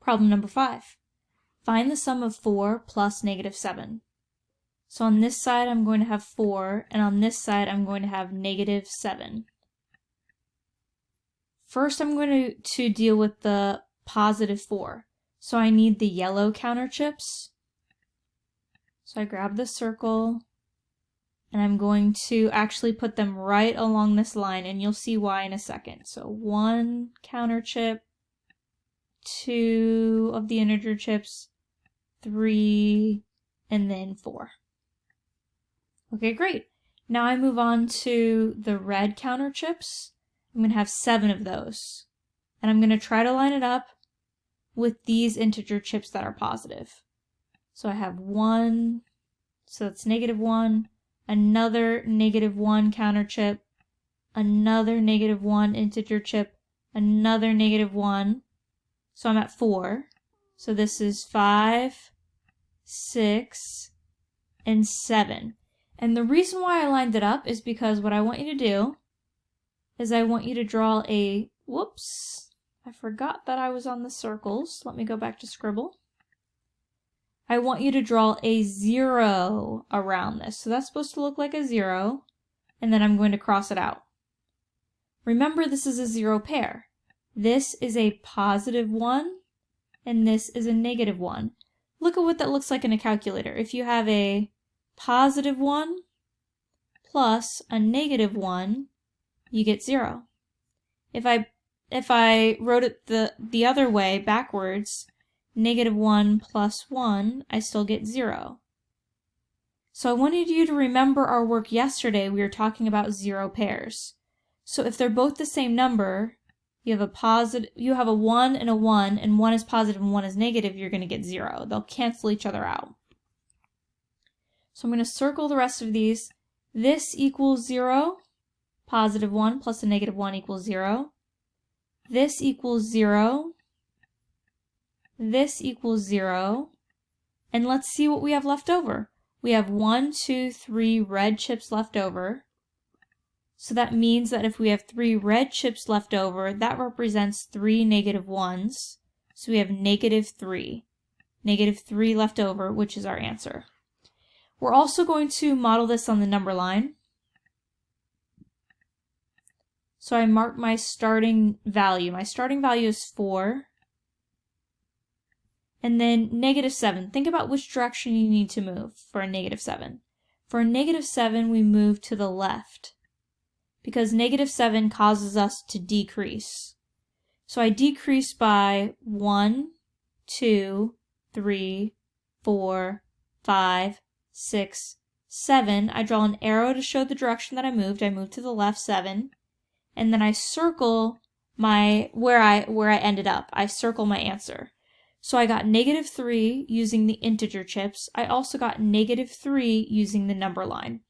Problem number 5. Find the sum of 4 plus negative 7. So on this side I'm going to have 4, and on this side I'm going to have negative 7. First I'm going to deal with the positive 4. So I need the yellow counter chips. So I grab the circle, and I'm going to actually put them right along this line, and you'll see why in a second. So 1 counter chip, 2 of the integer chips, 3, and then 4. Okay, great. Now I move on to the red counter chips. I'm going to have 7 of those. And I'm going to try to line it up with these integer chips that are positive. So I have 1, so that's negative 1, another negative 1 counter chip, another negative 1 integer chip, another negative 1. So I'm at 4. So this is 5, 6, and 7. And the reason why I lined it up is because what I want you to do is I want you to draw a, whoops, I forgot that I was on the circles. Let me go back to Scribble. I want you to draw a 0 around this. So that's supposed to look like a 0, and then I'm going to cross it out. Remember, this is a 0 pair. This is a positive 1, and this is a negative 1. Look at what that looks like in a calculator. If you have a positive 1 plus a negative 1, you get 0. If I wrote it the other way, backwards, negative 1 plus 1, I still get 0. So I wanted you to remember our work yesterday. We were talking about 0 pairs. So if they're both the same number, you have a 1 and a 1, and 1 is positive and 1 is negative, you're going to get 0. They'll cancel each other out. So I'm going to circle the rest of these. This equals 0. Positive 1 plus a negative 1 equals 0. This equals 0. This equals 0. And let's see what we have left over. We have 1, 2, 3 red chips left over. So that means that if we have 3 red chips left over, that represents 3 negative 1s. So we have negative 3. Negative 3 left over, which is our answer. We're also going to model this on the number line. So I mark my starting value. My starting value is 4. And then negative 7. Think about which direction you need to move for a negative 7. For a negative 7, we move to the left, because negative 7 causes us to decrease. So I decrease by 1, 2, 3, 4, 5, 6, 7. I draw an arrow to show the direction that I moved. I moved to the left 7. And then I circle my where I ended up. I circle my answer. So I got negative 3 using the integer chips. I also got negative 3 using the number line.